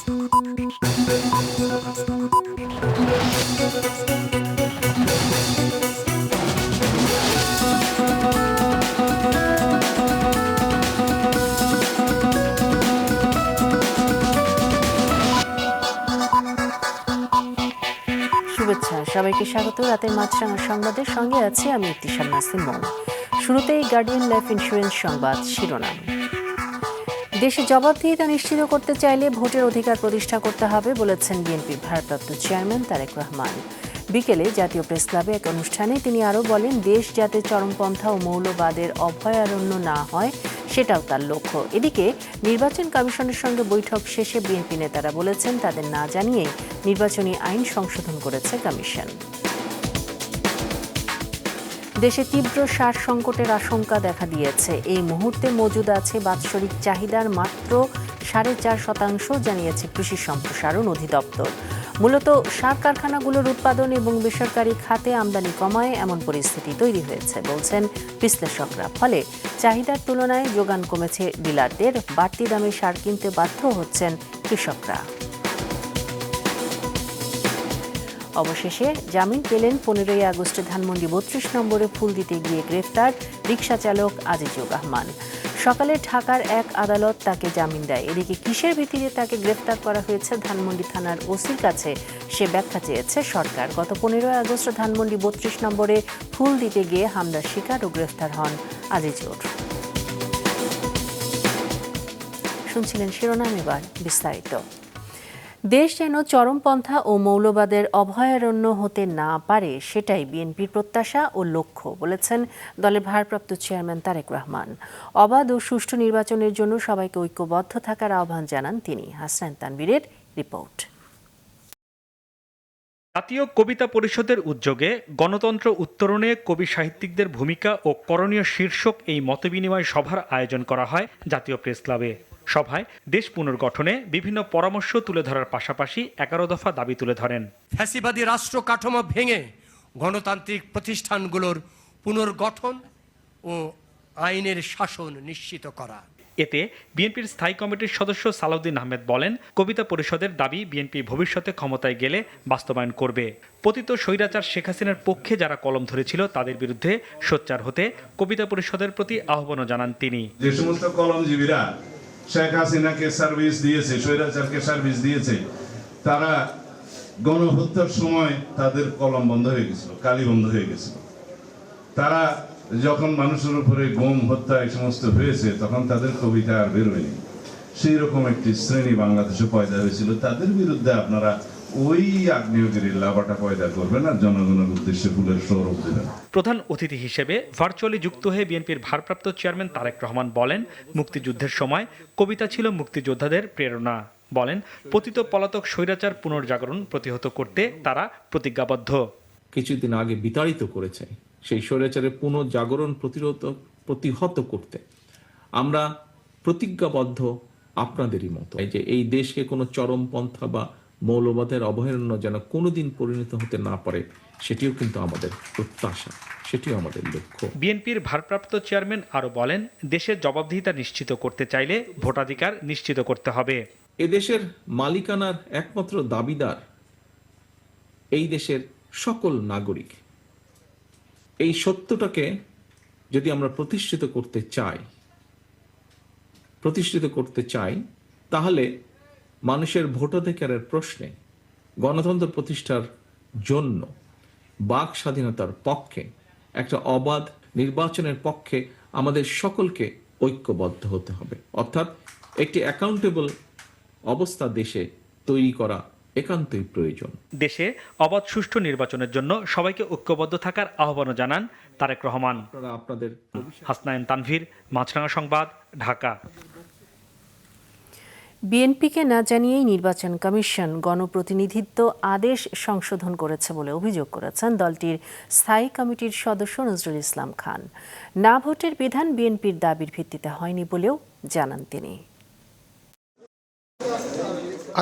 শুভেচ্ছা, সবাইকে স্বাগত রাতের মাছরাঙা সংবাদের সঙ্গে আছি আমি ইতিশার নাসিম মম। শুরুতেই গার্ডিয়ান লাইফ ইন্স্যুরেন্স সংবাদ শিরোনাম। দেশে জবাবদিহিতা নিশ্চিত করতে চাইলে ভোটের অধিকার প্রতিষ্ঠা করতে হবে বলেছেন বিএনপির ভারপ্রাপ্ত চেয়ারম্যান তারেক রহমান। বিকেলে জাতীয় প্রেস ক্লাবে এক অনুষ্ঠানে তিনি আরও বলেন, দেশ যাতে চরমপন্থা ও মৌলবাদের অভয়ারণ্য না হয় সেটাও তার লক্ষ্য। এদিকে নির্বাচন কমিশনের সঙ্গে বৈঠক শেষে বিএনপি নেতারা বলেছেন, তাদের না জানিয়েই নির্বাচনী আইন সংশোধন করেছে কমিশন। দেশে তীব্র সার সংকটের আশঙ্কা দেখা দিয়েছে। এই মুহূর্তে মজুদ আছে বাৎসরিক চাহিদার মাত্র 4.5%, জানিয়েছে কৃষি সম্প্রসারণ অধিদপ্তর। মূলত সার কারখানাগুলোর উৎপাদন এবং বেসরকারি খাতে আমদানি কমায় এমন পরিস্থিতি তৈরি হয়েছে বলছেন বিশ্লেষকরা। ফলে চাহিদার তুলনায় যোগান কমেছে ডিলারদের, বাড়তি দামে সার কিনতে বাধ্য হচ্ছেন কৃষকরা। অবশেষে জামিন পেলেন 15ই আগস্টে ধানমন্ডি 32 নম্বরে ফুল দিতে গিয়ে গ্রেফতার রিকশা চালক আজিজুর রহমান। সকালে ঢাকার এক আদালত তাকে জামিন দেয়। এদিকে কিসের ভিত্তিতে তাকে গ্রেফতার করা হয়েছে ধানমন্ডি থানার ওসির কাছে সে ব্যাখ্যা চেয়েছে সরকার। গত 15ই আগস্ট ধানমন্ডি 32 নম্বরে ফুল দিতে গিয়ে হামলার শিকার ও গ্রেফতার হন আজিজুর। শুনছিলেন শিরোনাম, এবার বিস্তারিত। দেশ যেন চরমপন্থা ও মৌলবাদের অভয়ারণ্য হতে না পারে সেটাই বিএনপির প্রত্যাশা ও লক্ষ্য বলেছেন দলের ভারপ্রাপ্ত চেয়ারম্যান তারেক রহমান। অবাধ ও সুষ্ঠু নির্বাচনের জন্য সবাইকে ঐক্যবদ্ধ থাকার আহ্বান জানান তিনি। হাসনাইন তানভীরের রিপোর্ট। জাতীয় কবিতা পরিষদের উদ্যোগে গণতন্ত্র উত্তরণে কবি সাহিত্যিকদের ভূমিকা ও করণীয় শীর্ষক এই মতবিনিময় সভার আয়োজন করা হয় জাতীয় প্রেস ক্লাবে। সভায় দেশ পুনর্গঠনে বিভিন্ন পরামর্শ তুলে ধরার পাশাপাশি 11 দফা দাবি তুলে ধরেন। ফ্যাসিবাদী রাষ্ট্র কাঠামো ভেঙে গণতান্ত্রিক প্রতিষ্ঠানগুলোর পুনর্গঠন ও আইনের শাসন নিশ্চিত করা। এতে বিএনপির স্থায়ী কমিটির সদস্য সালাউদ্দিন আহমেদ বলেন, কবিতা পরিষদের দাবি বিএনপি ভবিষ্যতে ক্ষমতায় গেলে বাস্তবায়ন করবে। পতিত স্বৈরাচার শেখ হাসিনার পক্ষে যারা কলম ধরেছিল তাদের বিরুদ্ধে সোচ্চার হতে কবিতা পরিষদের প্রতি আহ্বানও জানান তিনি। যে সমস্ত কলমজীবীরা শেখ হাসিনাকে সার্ভিস দিয়েছে, স্বৈরাচারকে সার্ভিস দিয়েছে, তারা গণহত্যার সময় তাদের কলম বন্ধ হয়ে গেছিল, কালি বন্ধ হয়ে গেছিল। তারা যখন মানুষের উপরে গুম হত্যা এই সমস্ত হয়েছে তখন তাদের কবিতা আর বেরোয়নি। সেই রকম একটি শ্রেণী বাংলাদেশে পয়দা হয়েছিল। তাদের বিরুদ্ধে আপনারা ওই আগ্নেয়গিরির লাভাটা পয়দা করবেন আর জনগণের উদ্দেশ্যে ফুলের সৌরভ দেবেন। প্রধান অতিথি হিসেবে ভার্চুয়ালি যুক্ত হয়ে বিএনপির ভারপ্রাপ্ত চেয়ারম্যান তারেক রহমান বলেন, মুক্তিযুদ্ধের সময় কবিতা ছিল মুক্তিযোদ্ধাদের প্রেরণা। বলেন, পতিত পলাতক স্বৈরাচার পুনর্জাগরণ প্রতিহত করতে তারা প্রতিজ্ঞাবদ্ধ। কিছুদিন আগে বিতাড়িত করেছে সেই স্বৈরাচারের পুনর্জাগরণ প্রতিহত করতে আমরা প্রতিজ্ঞাবদ্ধ আপনাদেরই মতো, যে এই দেশকে কোনো চরমপন্থা বা মৌলবাদের অভয়ারণ্য যেন কোনোদিন পরিণত হতে না পারে সেটিও কিন্তু আমাদের প্রত্যাশা, সেটিও আমাদের লক্ষ্য। বিএনপির ভারপ্রাপ্ত চেয়ারম্যান আরও বলেন, দেশের জবাবদিহিতা নিশ্চিত করতে চাইলে ভোটাধিকার নিশ্চিত করতে হবে। এদেশের মালিকানার একমাত্র দাবিদার এই দেশের সকল নাগরিক। এই সত্যটাকে যদি আমরা প্রতিষ্ঠিত করতে চাই তাহলে মানুষের ভোটাধিকারের প্রশ্নে গণতন্ত্র প্রতিষ্ঠার জন্য বাক স্বাধীনতার পক্ষে একটা অবাধ নির্বাচনের পক্ষে আমাদের সকলকে ঐক্যবদ্ধ হতে হবে। অর্থাৎ একটি অ্যাকাউন্টেবল অবস্থা দেশে তৈরি করা একান্তই প্রয়োজন। দেশে অবাধ সুষ্ঠু নির্বাচনের জন্য সবাইকে ঐক্যবদ্ধ থাকার আহ্বানও জানান তারেক রহমান। হাসনাইন তানভীর, মাছরাঙা সংবাদ, ঢাকা। বিএনপিকে না জানিয়েই নির্বাচন কমিশন গণপ্রতিনিধিত্ব আদেশ সংশোধন করেছে বলে অভিযোগ করেছেন দলটির স্থায়ী কমিটির সদস্য নজরুল ইসলাম খান। না ভোটের বিধান বিএনপির দাবির ভিত্তিতে হয়নি বলেও জানান তিনি।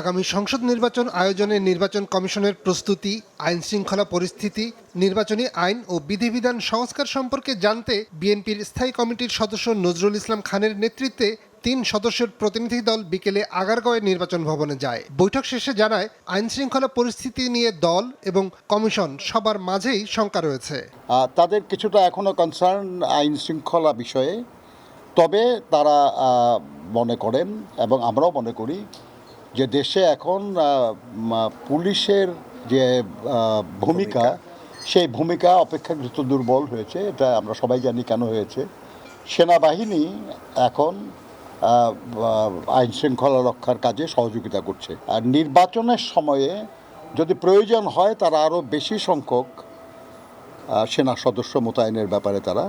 আগামী সংসদ নির্বাচন আয়োজনে নির্বাচন কমিশনের প্রস্তুতি, আইন শৃঙ্খলা পরিস্থিতি, নির্বাচনী আইন ও বিধিবিধান সংস্কার সম্পর্কে জানতে বিএনপির স্থায়ী কমিটির সদস্য নজরুল ইসলাম খানের নেতৃত্বে 3 সদস্যের প্রতিনিধি দল বিকেলে আগারগাঁওয়ে নির্বাচন ভবনে যায়। বৈঠক শেষে জানায় আইনশৃঙ্খলা পরিস্থিতি নিয়ে দল এবং কমিশন সবার মাঝেই শঙ্কা রয়েছে। তাদের কিছুটা এখনো কনসার্ন আইন শৃঙ্খলা বিষয়ে, তবে তারা মনে করেন এবং আমরাও মনে করি যে দেশে এখন পুলিশের যে ভূমিকা, সেই ভূমিকা অপেক্ষাকৃত দুর্বল হয়েছে। এটা আমরা সবাই জানি কেন হয়েছে। সেনাবাহিনী এখন আইন শৃঙ্খলা রক্ষার কাজে সহযোগিতা করছে। আর নির্বাচনের সময়ে যদি প্রয়োজন হয় তারা আরও বেশি সংখ্যক সেনা সদস্য মোতায়েনের ব্যাপারে তারা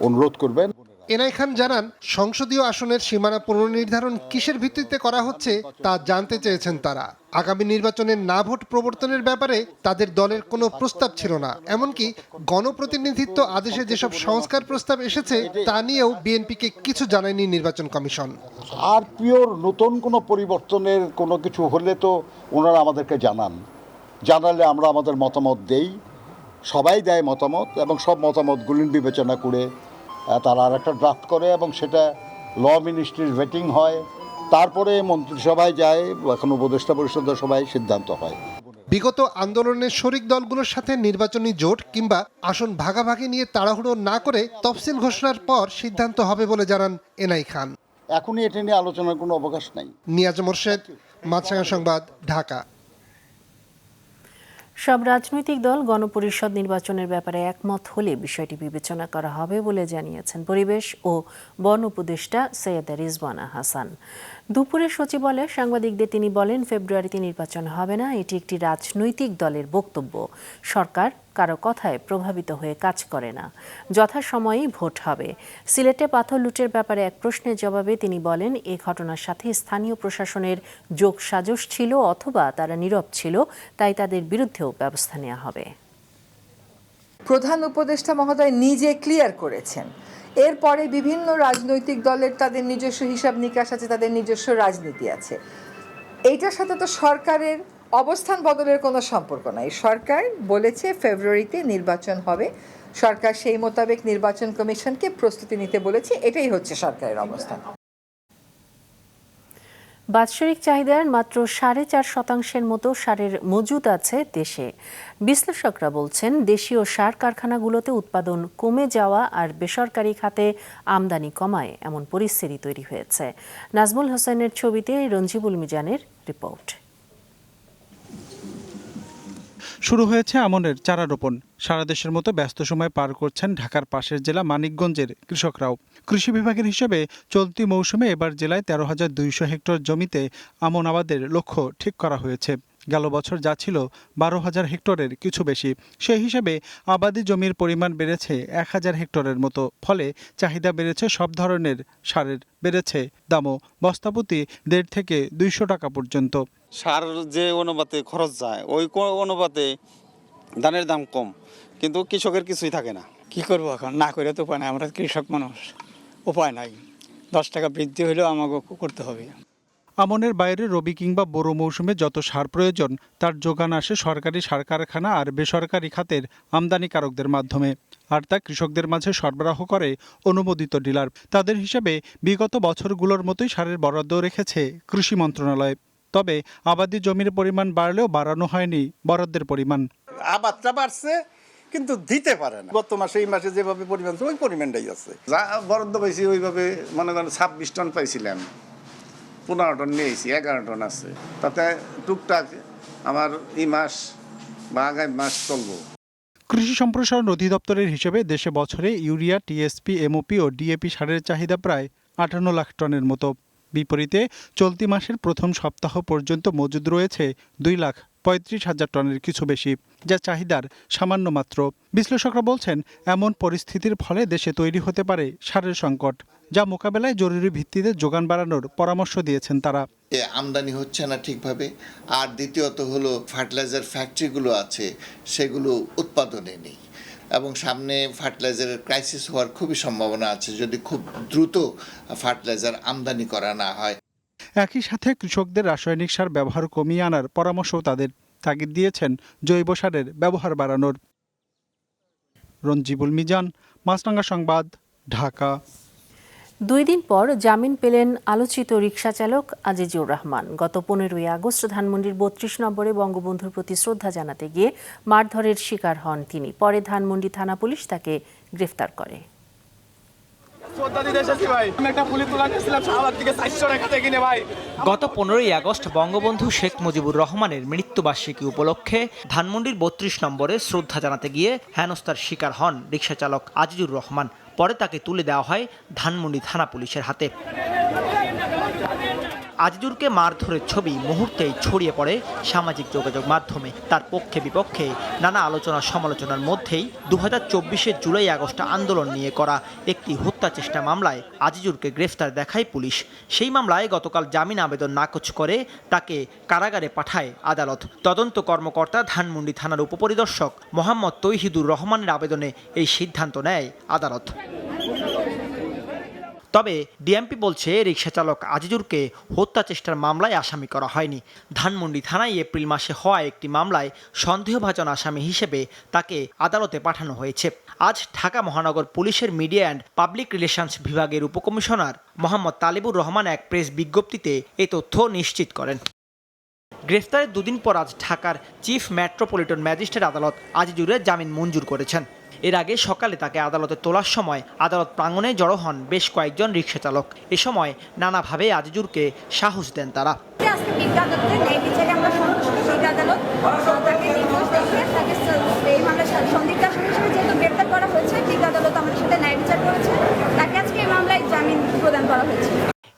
অনুরোধ করবেন। এনাই খান জানান, সংসদীয় আসনের সীমানা পুনর্নির্ধারণ কিসের ভিত্তিতে করা হচ্ছে তা জানতে চেয়েছেন তারা। আগামী নির্বাচনে না ভোট প্রবর্তনের ব্যাপারে তাদের দলের কোনো প্রস্তাব ছিল না। এমনকি গণপ্রতিনিধিত্ব আদেশে যেসব সংস্কার প্রস্তাব এসেছে তা নিয়েও বিএনপিকে কিছু জানায়নি নির্বাচন কমিশন। আর পিওর নতুন কোনো পরিবর্তনের কোনো কিছু হলে তো ওনারা আমাদেরকে জানালে আমরা আমাদের মতামত দেই। সবাই দেয় মতামত এবং সব মতামতগুলি বিবেচনা করে তারা আর একটা ড্রাফট করে এবং সেটা ল মিনিস্ট্রির ভেটিং হয়, তারপরে মন্ত্রিসভায় যায়, এখন উপদেষ্টা পরিষদের সভায় সিদ্ধান্ত হয়। বিগত আন্দোলনের শরিক দলগুলোর সাথে নির্বাচনী জোট কিংবা আসন ভাগাভাগি নিয়ে তাড়াহুড়ো না করে তফসিল ঘোষণার পর সিদ্ধান্ত হবে বলে জানান এনাই খান। এখনই এটা নিয়ে আলোচনার কোনো অবকাশ নাই। নিয়াজ মোর্শেদ, মাছরাঙা সংবাদ, ঢাকা। সব রাজনৈতিক দল গণপরিষদ নির্বাচনের ব্যাপারে একমত হলে বিষয়টি বিবেচনা করা হবে বলে জানিয়েছেন পরিবেশ ও বন উপদেষ্টা সৈয়দা রিজওয়ানা হাসান। দুপুরে সচিবালয়ে সাংবাদিকদের তিনি বলেন, ফেব্রুয়ারিতে নির্বাচন হবে না, এটি একটি রাজনৈতিক দলের বক্তব্য। সরকার কারো কথায় প্রভাবিত হয়ে কাজ করে না, যথাসময়েই ভোট হবে। সিলেটে পাথর লুটের ব্যাপারে এক প্রশ্নের জবাবে তিনি বলেন, এ ঘটনার সাথে স্থানীয় প্রশাসনের যোগসাজশ ছিল অথবা তারা নীরব ছিল, তাই তাদের বিরুদ্ধেও ব্যবস্থা নেওয়া হবে। প্রধান উপদেষ্টা মহোদয় নিজে ক্লিয়ার করেছেন, এরপরে বিভিন্ন রাজনৈতিক দলের তাদের নিজস্ব হিসাব নিকাশ আছে, তাদের নিজস্ব রাজনীতি আছে। এইটার সাথে তো সরকারের অবস্থান বদলের কোনো সম্পর্ক নাই। সরকার বলেছে ফেব্রুয়ারিতে নির্বাচন হবে, সরকার সেই মোতাবেক নির্বাচন কমিশনকে প্রস্তুতি নিতে বলেছে, এটাই হচ্ছে সরকারের অবস্থান। বাৎসরিক চাহিদার মাত্র 4.5% মতো সারের মজুদ আছে দেশে। বিশ্লেষকরা বলছেন, দেশীয় সার কারখানাগুলোতে উৎপাদন কমে যাওয়া আর বেসরকারি খাতে আমদানি কমায় এমন পরিস্থিতি তৈরি হয়েছে। নাজমুল হোসেনের ছবিতে রঞ্জিবুল মিজানের রিপোর্ট। শুরু হয়েছে আমনের চারা রোপণ। সারা দেশের মতো ব্যস্ত সময় পার করছেন ঢাকার পাশের জেলা মানিকগঞ্জের কৃষকরাও। কৃষি বিভাগের হিসেবে চলতি মৌসুমে এবার জেলায় 13,200 হেক্টর জমিতে আমন আবাদের লক্ষ্য ঠিক করা হয়েছে। গেল বছর যা ছিল 12,000 হেক্টরের কিছু বেশি। সেই হিসেবে আবাদি জমির পরিমাণ বেড়েছে 1,000 হেক্টরের মতো। ফলে চাহিদা বেড়েছে সব ধরনের সারের, বেড়েছে দামও, বস্তাপ্রতি 1.5 থেকে 200 টাকা পর্যন্ত। সার যে অনুপাতে খরচ যায় ওই অনুপাতে ধানের দাম কম, কিন্তু কৃষকের কিছুই থাকে না। কি করবো এখন, না করে তো উপায় নাই, আমরা কৃষক মানুষ, উপায় নাই। 10 টাকা বৃদ্ধি হলেও আমাকে করতে হবে। আমনের বাইরে রবি কিংবা বোরো মৌসুমে যত সার প্রয়োজন তার যোগান আসে সরকারি সার কারখানা আর বেসরকারি খাতের আমদানিকারকদের মাধ্যমে, আর তা কৃষকদের মাঝে সরবরাহ করে অনুমোদিত ডিলার। তাদের হিসেবে বিগত বছরগুলোর মতোই সারের বরাদ্দ রেখেছে কৃষি মন্ত্রণালয়। তবে আবাদি জমির পরিমাণ বাড়লেও বাড়ানো হয়নি বরাদ্দের পরিমাণ। আবাদটা বাড়ছে কিন্তু দিতে পারে না। গত মাসে এই মাসে যেভাবে পরিমাণ ওই পরিমাণটাই আছে। যা বরাদ্দ পাইছি ওইভাবে মনে করেন 26 টন পাইছিলাম, 15 টন নিয়েছি, 11 টন আছে। তাতে টুকটাক আমার এই মাস বা আগামী মাস চলবো। কৃষি সম্প্রসারণ অধিদপ্তরের হিসেবে দেশে বছরে ইউরিয়া, টিএসপি, এমওপি ও ডিএপি সারের চাহিদা প্রায় 58 লাখ টনের মতো। বিপরীতে চলতি মাসের প্রথম সপ্তাহ পর্যন্ত মজুদ রয়েছে 2,35,000 টনের কিছু বেশি, যা চাহিদার সামান্য মাত্র। বিশ্লেষকরা বলছেন, এমন পরিস্থিতির ফলে দেশে তৈরি হতে পারে সারের সংকট, যা মোকাবেলায় জরুরি ভিত্তিতে যোগান বাড়ানোর পরামর্শ দিয়েছেন তারা। আমদানি হচ্ছে না ঠিকভাবে, আর দ্বিতীয়ত হলো ফার্টিলাইজার ফ্যাক্টরিগুলো আছে সেগুলো উৎপাদনে নেই এবং সামনে ফার্টিলাইজারের ক্রাইসিস হওয়ার খুবই সম্ভাবনা আছে যদি খুব দ্রুত ফার্টিলাইজার আমদানি করা না হয়। একই সাথে কৃষকদের রাসায়নিক সার ব্যবহার কমিয়ে আনার পরামর্শও তাদের। তাগিদ দিয়েছেন জৈব সারের ব্যবহার বাড়ানোর। রঞ্জিবুল মিজান, মাছরাঙা সংবাদ, ঢাকা। 2 দিন পর জামিন পেলেন আলোচিত রিকশা চালক আজিজুর রহমান। গত 15ই আগস্ট ধানমন্ডির 32 নম্বরে বঙ্গবন্ধুর প্রতি শ্রদ্ধা জানাতে গিয়ে মারধরের শিকার হন তিনি। পরে ধানমন্ডি থানা পুলিশ তাকে গ্রেফতার করে। গত 15ই আগস্ট বঙ্গবন্ধু শেখ মুজিবুর রহমানের মৃত্যুবার্ষিকী উপলক্ষে ধানমন্ডির 32 নম্বরে শ্রদ্ধা জানাতে গিয়ে হেনস্থার শিকার হন রিকশা চালক আজিজুর রহমান। পরে তাকে তুলে দেওয়া হয় ধানমন্ডি থানা পুলিশের হাতে। আজিজুরকে মারধরের ছবি মুহূর্তেই ছড়িয়ে পড়ে সামাজিক যোগাযোগ মাধ্যমে। তার পক্ষে বিপক্ষে নানা আলোচনা সমালোচনার মধ্যেই 2024 জুলাই আগস্ট আন্দোলন নিয়ে করা একটি হত্যা চেষ্টা মামলায় আজিজুরকে গ্রেফতার দেখায় পুলিশ। সেই মামলায় গতকাল জামিন আবেদন নাকচ করে তাকে কারাগারে পাঠায় আদালত। তদন্ত কর্মকর্তা ধানমন্ডি থানার উপপরিদর্শক মোহাম্মদ তৌহিদুর রহমানের আবেদনে এই সিদ্ধান্ত নেয় আদালত। তবে ডিএমপি বলছে রিকশা চালক আজিজুরকে হত্যা চেষ্টার মামলায় আসামি করা হয়নি। ধানমন্ডি থানায় এপ্রিল মাসে হওয়া একটি মামলায় সন্দেহভাজন আসামি হিসেবে তাকে আদালতে পাঠানো হয়েছে। আজ ঢাকা মহানগর পুলিশের মিডিয়া অ্যান্ড পাবলিক রিলেশনস বিভাগের উপকমিশনার মোহাম্মদ তালিবুর রহমান এক প্রেস বিজ্ঞপ্তিতে এই তথ্য নিশ্চিত করেন। গ্রেফতারের 2 দিন পর আজ ঢাকার চিফ মেট্রোপলিটন ম্যাজিস্ট্রেট আদালত আজিজুরের জামিন মঞ্জুর করেছেন। এর আগে সকালে তাকে আদালতে তোলার সময় আদালত প্রাঙ্গণে জড়ো হন বেশ কয়েকজন রিকশা চালক। এ সময় নানাভাবে আজিজুরকে সাহস দেন তারা।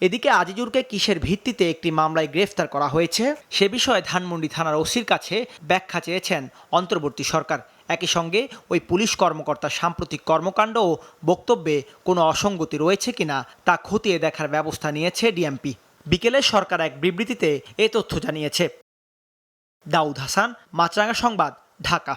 এদিকে আজিজুরকে কিসের ভিত্তিতে একটি মামলায় গ্রেফতার করা হয়েছে সে বিষয়ে ধানমন্ডি থানার ওসির কাছে ব্যাখ্যা চেয়েছেন অন্তর্বর্তী সরকার। একই সঙ্গে ওই পুলিশ কর্মকর্তার সাম্প্রতিক কর্মকাণ্ড ও বক্তব্যে কোনো অসঙ্গতি রয়েছে কিনা তা খতিয়ে দেখার ব্যবস্থা নিয়েছে ডিএমপি। বিকেলে সরকার এক বিবৃতিতে এ তথ্য জানিয়েছে। দাউদ হাসান, মাছরাঙা সংবাদ, ঢাকা।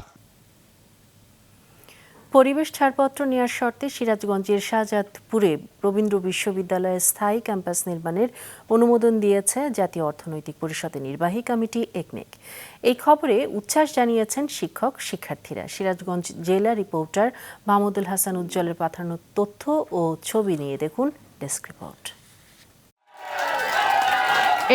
পরিবেশ ছাড়পত্র নেওয়ার শর্তে সিরাজগঞ্জের শাহজাদপুরে রবীন্দ্র বিশ্ববিদ্যালয়ের স্থায়ী ক্যাম্পাস নির্মাণের অনুমোদন দিয়েছে জাতীয় অর্থনৈতিক পরিষদের নির্বাহী কমিটি একনেক। এই খবরে উচ্ছ্বাস জানিয়েছেন শিক্ষক শিক্ষার্থীরা। সিরাজগঞ্জ জেলা রিপোর্টার মাহমুদুল হাসান উজ্জ্বলের পাঠানো তথ্য ও ছবি নিয়ে দেখুন ডেস্ক রিপোর্ট।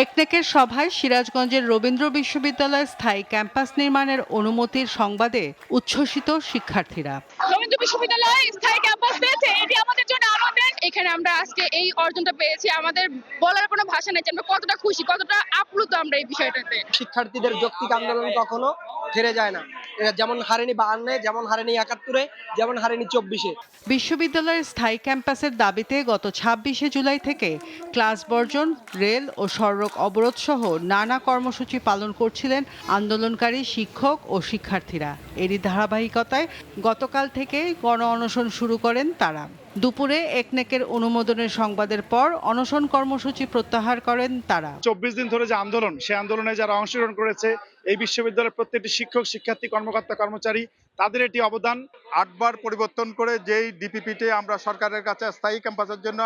একনেকের সভায় সিরাজগঞ্জের রবীন্দ্র বিশ্ববিদ্যালয়ের স্থায়ী ক্যাম্পাস নির্মাণের অনুমতির সংবাদে উচ্ছ্বসিত শিক্ষার্থীরা। রবীন্দ্র বিশ্ববিদ্যালয় স্থায়ী ক্যাম্পাস পেয়েছে, এটি আমাদের জন্য আনন্দের। এখানে আমরা আজকে এই অর্জনটা পেয়েছি, আমাদের বলার কোনো ভাষা নেই যে আমরা কতটা খুশি, কতটা আপ্লুত আমরা এই বিষয়টাতে। শিক্ষার্থীদের যৌক্তিক আন্দোলন কখনো থেমে যায় না, যেমন হারেনি 52, যেমন হারেনি 71, যেমন হারেনি 24-এ। বিশ্ববিদ্যালয়ের স্থায়ী ক্যাম্পাসের দাবিতে গত 26 জুলাই থেকে ক্লাস বর্জন, রেল ও সড়ক অবরোধ সহ নানা কর্মসূচি পালন করছিলেন আন্দোলনকারী শিক্ষক ও শিক্ষার্থীরা। এরই ধারাবাহিকতায় গতকাল থেকে গণ অনশন শুরু করেন তারা। দুপুরে একনেকের অনুমোদনের সংবাদের পর অনশন কর্মসূচি প্রত্যাহার করেন তারা। 24 দিন ধরে যে আন্দোলন, সেই আন্দোলনে যারা অংশগ্রহণ করেছে এই বিশ্ববিদ্যালয়ের প্রত্যেকটি শিক্ষক, শিক্ষার্থী, কর্মকর্তা, কর্মচারী, তাদের এটি অবদান। 8 বার পরিবর্তন করে যেই ডিপিপিতে আমরা সরকারের কাছে স্থায়ী ক্যাম্পাসের জন্য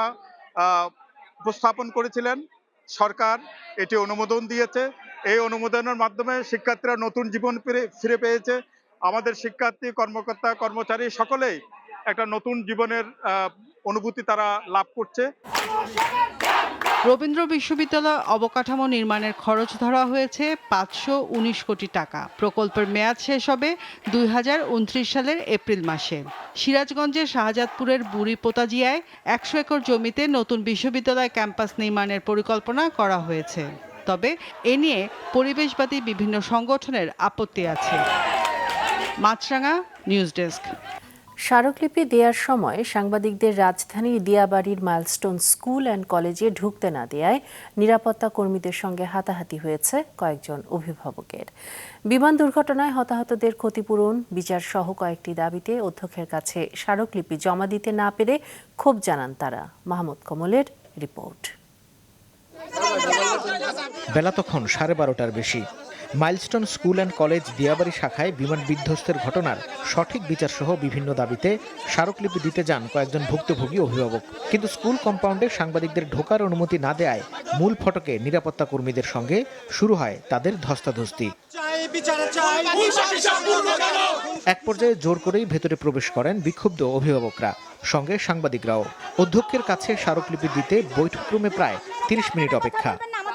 উপস্থাপন করেছিলেন, সরকার এটি অনুমোদন দিয়েছে। এই অনুমোদনের মাধ্যমে শিক্ষার্থীরা নতুন জীবন ফিরে পেয়েছে। আমাদের শিক্ষার্থী, কর্মকর্তা, কর্মচারী সকলেই একটা নতুন জীবনের অনুভূতি তারা লাভ করছে। রবীন্দ্র বিশ্ববিদ্যালয় অবকাঠামো নির্মাণের খরচ ধরা হয়েছে 519 কোটি টাকা। প্রকল্পের মেয়াদ শেষ হবে 2029 সালের এপ্রিল মাসে। সিরাজগঞ্জের শাহজাদপুরের বুড়ি পোতাজিয়ায় 100 একর জমিতে নতুন বিশ্ববিদ্যালয় ক্যাম্পাস নির্মাণের পরিকল্পনা করা হয়েছে। তবে এ নিয়ে পরিবেশবাদী বিভিন্ন সংগঠনের আপত্তি আছে। মাছরাঙা নিউজ ডেস্ক। স্মারকলিপি দেওয়ার সময় সাংবাদিকদের রাজধানীর দিয়াবাড়ির মাইলস্টোন স্কুল অ্যান্ড কলেজে ঢুকতে না দেয়ায় নিরাপত্তা কর্মীদের সঙ্গে হাতাহাতি হয়েছে কয়েকজন অভিভাবকের। বিমান দুর্ঘটনায় হতাহতদের ক্ষতিপূরণ, বিচার সহ কয়েকটি দাবিতে অধ্যক্ষের কাছে স্মারকলিপি জমা দিতে না পেরে ক্ষোভ জানান তারা। মাহমুদ কমলের রিপোর্ট। বেলা তখন 12:30টার বেশি। Milestone school and college Diabari শাখায় বিমান বিধ্বস্তের ঘটনার সঠিক বিচার সহ বিভিন্ন দাবিতে স্মারকলিপি দিতে যান কয়েকজন ভুক্তভোগী অভিভাবক। কিন্তু স্কুল কম্পাউন্ডে সাংবাদিকদের ঢোকার অনুমতি না দেয়ায় মূল ফটকে নিরাপত্তা কর্মীদের সঙ্গে শুরু হয় তাদের ধস্তাধস্তি। এক পর্যায়ে জোর করেই ভেতরে প্রবেশ করেন বিক্ষুব্ধ অভিভাবকরা, সঙ্গে সাংবাদিকরাও। অধ্যক্ষের কাছে স্মারকলিপি দিতে বৈঠক রুমে প্রায় 30 মিনিট অপেক্ষা।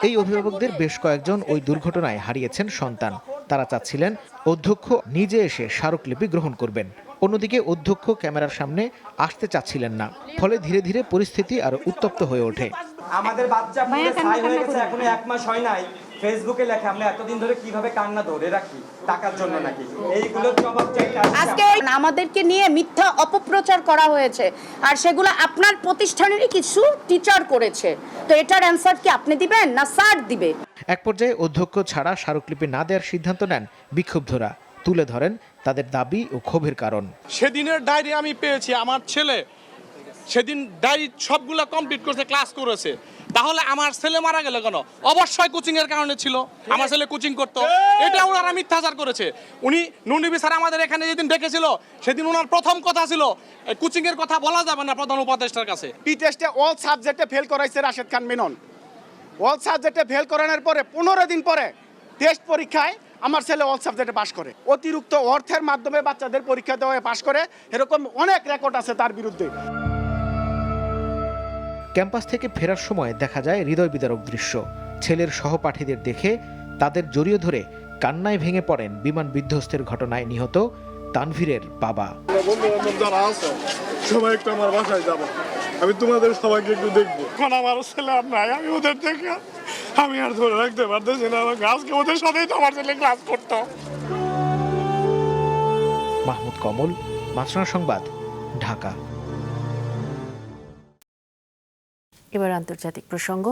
এই অভিভাবকদের বেশ কয়েকজন ওই দুর্ঘটনায় হারিয়েছেন সন্তান। তারা চাচ্ছিলেন অধ্যক্ষ নিজে এসে স্মারকলিপি গ্রহণ করবেন। অন্যদিকে অধ্যক্ষ ক্যামেরার সামনে আসতে চাচ্ছিলেন না, ফলে ধীরে ধীরে পরিস্থিতি আরো উত্তপ্ত হয়ে ওঠে। আমাদের বাচ্চা ছাই হয়ে গেছে, এখনো 1 মাস হয় নাই, ফেসবুকে লেখে আমরা এতদিন ধরে কিভাবে কান্না ধরে রাখি টাকার জন্য নাকি, এইগুলোর জবাব চাইতে আজকে আমাদেরকে নিয়ে মিথ্যা অপপ্রচার করা হয়েছে, আর সেগুলো আপনার প্রতিষ্ঠানেরই কিছু টিচার করেছে। তো এটার অ্যানসার কি আপনি দিবেন না স্যার দিবে? এক পর্যায়ে অধ্যক্ষ ছাড়া স্মারকলিপি না দেওয়ার সিদ্ধান্ত নেন বিক্ষুব্ধরা। তুলে ধরেন তাদের দাবি ও ক্ষোভের কারণ। সেদিনের ডায়েরি আমি পেয়েছি, আমার ছেলে সেদিন ডায়েরি সবগুলো কমপ্লিট করছে, ক্লাস করেছে। তাহলে আমার ছেলে মারা গেল কেন? অবশ্যই কোচিং এর কারণে ছিল, আমার ছেলে কোচিং করতো। এটা ওনারা মিথ্যাচার করেছে। উনি নুনবি স্যার আমাদের এখানে যেদিন ডেকেছিল, সেদিন ওনার প্রথম কথা ছিল কোচিং এর কথা বলা যাবে না প্রধান উপদেষ্টার কাছে। পি টেস্টে অল সাবজেক্টে ফেল করাইছে রাশেদ খান মেনন। অল সাবজেক্টে ফেল করানোর পরে 15 দিন পরে টেস্ট পরীক্ষায় আমার ছেলে অল সাবজেক্টে পাশ করে। অতিরিক্ত অর্থের মাধ্যমে বাচ্চাদের পরীক্ষা দেওয়ায় পাশ করে, এরকম অনেক রেকর্ড আছে তার বিরুদ্ধে। ক্যাম্পাস থেকে ফেরার সময় দেখা যায় হৃদয় বিদারক দৃশ্য। ছেলের সহপাঠীদের দেখে তাদের জড়িয়ে ধরে কান্নায় ভেঙে পড়েন বিমান বিধ্বস্তের ঘটনায় নিহত তানভীরের বাবা। যারা আছো সবাই একটু আমার বাসায় যাবো, আমি তোমাদের সবাইকে একটু দেখবো। এখন আমার ছেলে আর নাই, আমি ওদের দেখে আমি আর ধরে রাখতে পারতেছি না। আজকে ওদের সাথেই তো আমার ছেলে ক্লাস করতো। মাহমুদ কমল, মাছরাঙা সংবাদ, ঢাকা। এবার আন্তর্জাতিক প্রসঙ্গ।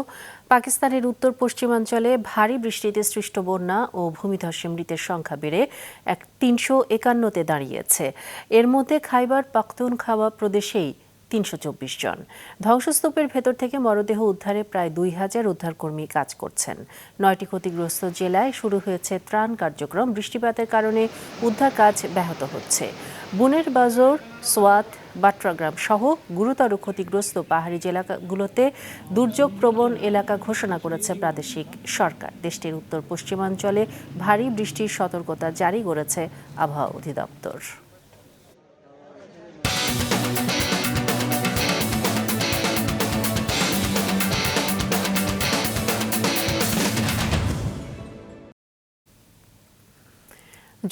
পাকিস্তানের উত্তর পশ্চিমাঞ্চলে ভারী বৃষ্টিতে সৃষ্ট বন্যা ও ভূমিধসে মৃতের সংখ্যা বেড়ে 351-তে দাঁড়িয়েছে। এর মধ্যে খাইবার পাখতুনখাওয়া প্রদেশেই 324 জন। ধ্বংসস্তূপের ভেতর থেকে মরদেহ উদ্ধারে প্রায় 2000 উদ্ধারকর্মী কাজ করছেন। 9টি ক্ষতিগ্রস্ত জেলায় শুরু হয়েছে ত্রাণ কার্যক্রম। বৃষ্টিপাতের কারণে উদ্ধার কাজ ব্যাহত হচ্ছে। বুনের বাজর, সোয়াত, বাট্রাগ্রাম সহ গুরুতর ক্ষতিগ্রস্ত পাহাড়ি জেলাগুলোতে দুর্যোগ প্রবণ এলাকা ঘোষণা করেছে প্রাদেশিক সরকার। দেশটির উত্তর পশ্চিমাঞ্চলে ভারী বৃষ্টির সতর্কতা জারি করেছে আবহাওয়া অধিদপ্তর।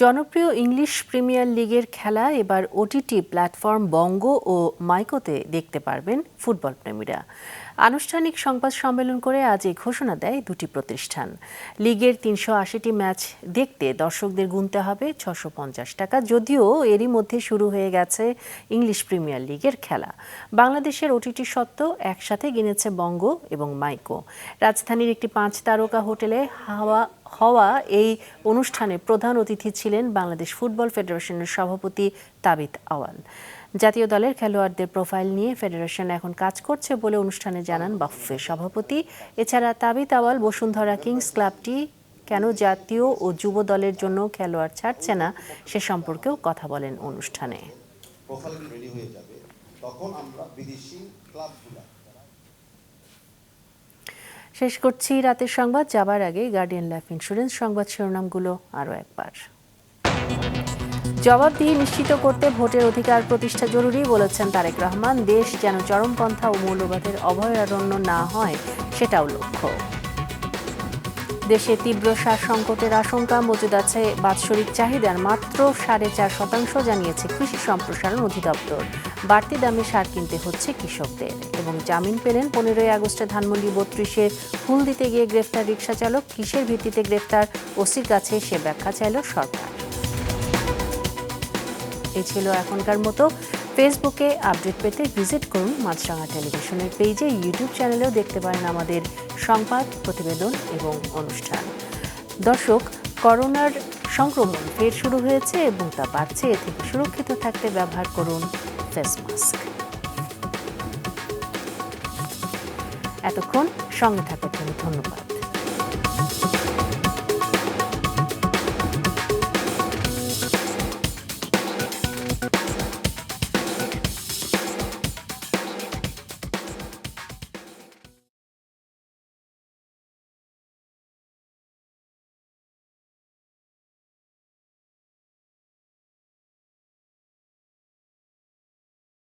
জনপ্রিয় ইংলিশ প্রিমিয়ার লিগের খেলা এবার ওটিটি প্ল্যাটফর্ম বঙ্গ ও মাইকোতে দেখতে পারবেন ফুটবল প্রেমীরা। আনুষ্ঠানিক সংবাদ সম্মেলন করে আজ এই ঘোষণা দেয় দুটি প্রতিষ্ঠান। লিগের 380টি ম্যাচ দেখতে দর্শকদের গুনতে হবে 650 টাকা। যদিও এরই মধ্যে শুরু হয়ে গেছে ইংলিশ প্রিমিয়ার লিগের খেলা। বাংলাদেশের ওটিটি সত্ত্ব একসাথে কিনেছে বঙ্গ এবং মাইকো। রাজধানীর একটি 5 তারকা হোটেলে হওয়া এই অনুষ্ঠানে প্রধান অতিথি ছিলেন বাংলাদেশ ফুটবল ফেডারেশনের সভাপতি তাবিথ আওয়াল। জাতীয় দলের খেলোয়াড়দের প্রোফাইল নিয়ে ফেডারেশন এখন কাজ করছে বলে অনুষ্ঠানে জানান বাফুফের সভাপতি। এছাড়া তাবিথ আওয়াল বসুন্ধরা কিংস ক্লাবটি কেন জাতীয় ও যুব দলের জন্য খেলোয়াড় ছাড়ছে না সে সম্পর্কেও কথা বলেন অনুষ্ঠানে। শেষ করছি রাতের সংবাদ। যাবার আগে গার্ডিয়ান লাইফ ইন্স্যুরেন্স সংবাদ শিরোনামগুলো আরও একবার। জবাবদিহি নিশ্চিত করতে ভোটের অধিকার প্রতিষ্ঠা জরুরি বলেছেন তারেক রহমান। দেশ যেন চরমপন্থা ও মৌলবাদের অভয়ারণ্য না হয় সেটাও লক্ষ্য। দেশে তীব্র সার সংকটের আশঙ্কা, মজুদ আছে বাৎসরিক চাহিদার মাত্র 4.5% জানিয়েছে কৃষি সম্প্রসারণ অধিদপ্তর। বাড়তি দামে সার কিনতে হচ্ছে কৃষকদের। এবং জামিন পেলেন 15 আগস্টে ধানমন্ডি 32-এ ফুল দিতে গিয়ে গ্রেফতার রিকশা চালক। কিসের ভিত্তিতে গ্রেফতার, ওসির কাছে সে ব্যাখ্যা চাইল সরকার। এই ছিল এখনকার মতো। ফেসবুকে আপডেট পেতে ভিজিট করুন মাছরাঙা টেলিভিশনের পেজে। ইউটিউব চ্যানেলেও দেখতে পারেন আমাদের সংবাদ, প্রতিবেদন এবং অনুষ্ঠান। দর্শক, করোনার সংক্রমণ ফের শুরু হয়েছে এবং তা বাড়ছে। এ থেকে সুরক্ষিত থাকতে ব্যবহার করুন ফেস মাস্ক। এতক্ষণ সঙ্গে থাকার জন্য ধন্যবাদ।